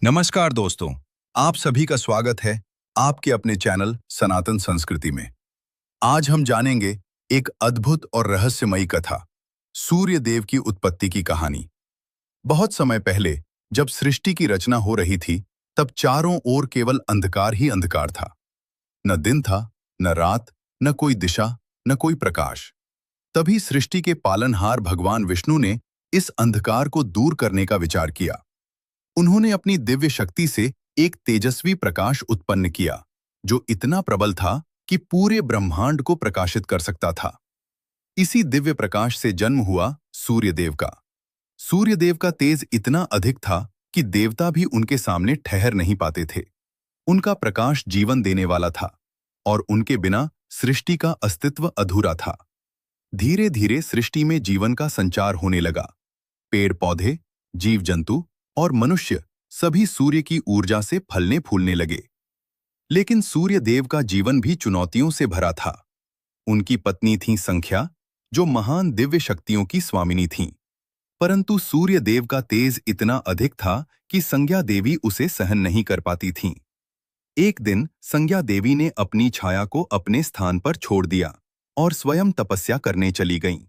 नमस्कार दोस्तों, आप सभी का स्वागत है आपके अपने चैनल सनातन संस्कृति में। आज हम जानेंगे एक अद्भुत और रहस्यमयी कथा, सूर्य देव की उत्पत्ति की कहानी। बहुत समय पहले जब सृष्टि की रचना हो रही थी, तब चारों ओर केवल अंधकार ही अंधकार था। न दिन था, न रात, न कोई दिशा, न कोई प्रकाश। तभी सृष्टि के पालनहार भगवान विष्णु ने इस अंधकार को दूर करने का विचार किया। उन्होंने अपनी दिव्य शक्ति से एक तेजस्वी प्रकाश उत्पन्न किया, जो इतना प्रबल था कि पूरे ब्रह्मांड को प्रकाशित कर सकता था। इसी दिव्य प्रकाश से जन्म हुआ सूर्यदेव का। सूर्यदेव का तेज इतना अधिक था कि देवता भी उनके सामने ठहर नहीं पाते थे। उनका प्रकाश जीवन देने वाला था और उनके बिना सृष्टि का अस्तित्व अधूरा था। धीरे धीरे सृष्टि में जीवन का संचार होने लगा। पेड़ पौधे, जीव जंतु और मनुष्य सभी सूर्य की ऊर्जा से फलने फूलने लगे। लेकिन सूर्य देव का जीवन भी चुनौतियों से भरा था। उनकी पत्नी थी संख्या, जो महान दिव्य शक्तियों की स्वामिनी थीं। परंतु सूर्य देव का तेज इतना अधिक था कि संज्ञा देवी उसे सहन नहीं कर पाती थीं। एक दिन संज्ञा देवी ने अपनी छाया को अपने स्थान पर छोड़ दिया और स्वयं तपस्या करने चली गईं।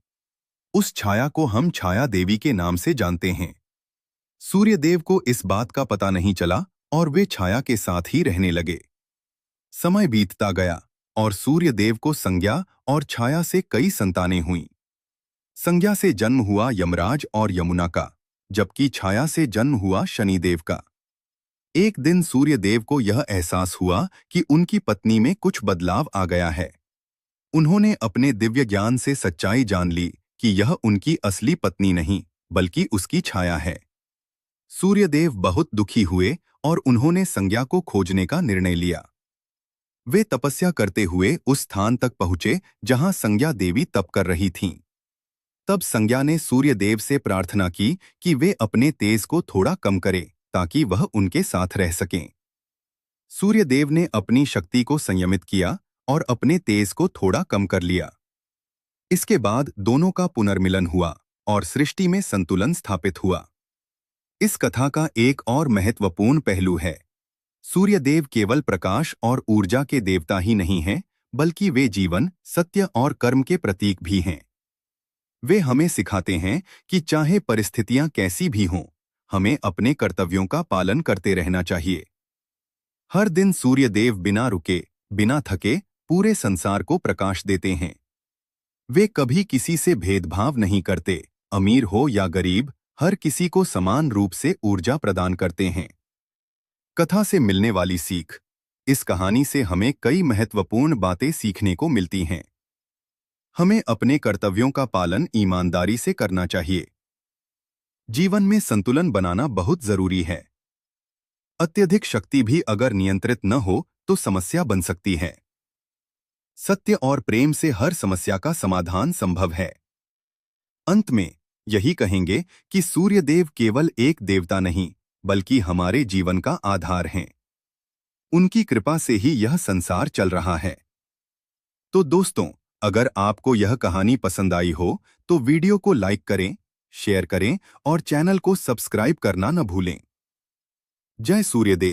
उस छाया को हम छाया देवी के नाम से जानते हैं। सूर्यदेव को इस बात का पता नहीं चला और वे छाया के साथ ही रहने लगे। समय बीतता गया और सूर्यदेव को संज्ञा और छाया से कई संतानें हुईं। संज्ञा से जन्म हुआ यमराज और यमुना का, जबकि छाया से जन्म हुआ शनिदेव का। एक दिन सूर्यदेव को यह एहसास हुआ कि उनकी पत्नी में कुछ बदलाव आ गया है। उन्होंने अपने दिव्य ज्ञान से सच्चाई जान ली कि यह उनकी असली पत्नी नहीं, बल्कि उसकी छाया है। सूर्यदेव बहुत दुखी हुए और उन्होंने संज्ञा को खोजने का निर्णय लिया। वे तपस्या करते हुए उस स्थान तक पहुंचे जहां संज्ञा देवी तप कर रही थीं। तब संज्ञा ने सूर्यदेव से प्रार्थना की कि वे अपने तेज को थोड़ा कम करें ताकि वह उनके साथ रह सकें। सूर्यदेव ने अपनी शक्ति को संयमित किया और अपने तेज को थोड़ा कम कर लिया। इसके बाद दोनों का पुनर्मिलन हुआ और सृष्टि में संतुलन स्थापित हुआ। इस कथा का एक और महत्वपूर्ण पहलू है। सूर्यदेव केवल प्रकाश और ऊर्जा के देवता ही नहीं हैं, बल्कि वे जीवन, सत्य और कर्म के प्रतीक भी हैं। वे हमें सिखाते हैं कि चाहे परिस्थितियां कैसी भी हों, हमें अपने कर्तव्यों का पालन करते रहना चाहिए। हर दिन सूर्यदेव बिना रुके, बिना थके पूरे संसार को प्रकाश देते हैं। वे कभी किसी से भेदभाव नहीं करते, अमीर हो या गरीब, हर किसी को समान रूप से ऊर्जा प्रदान करते हैं। कथा से मिलने वाली सीख। इस कहानी से हमें कई महत्वपूर्ण बातें सीखने को मिलती हैं। हमें अपने कर्तव्यों का पालन ईमानदारी से करना चाहिए। जीवन में संतुलन बनाना बहुत जरूरी है। अत्यधिक शक्ति भी अगर नियंत्रित न हो तो समस्या बन सकती है। सत्य और प्रेम से हर समस्या का समाधान संभव है। अंत में यही कहेंगे कि सूर्यदेव केवल एक देवता नहीं, बल्कि हमारे जीवन का आधार हैं। उनकी कृपा से ही यह संसार चल रहा है। तो दोस्तों, अगर आपको यह कहानी पसंद आई हो तो वीडियो को लाइक करें, शेयर करें और चैनल को सब्सक्राइब करना न भूलें। जय सूर्यदेव।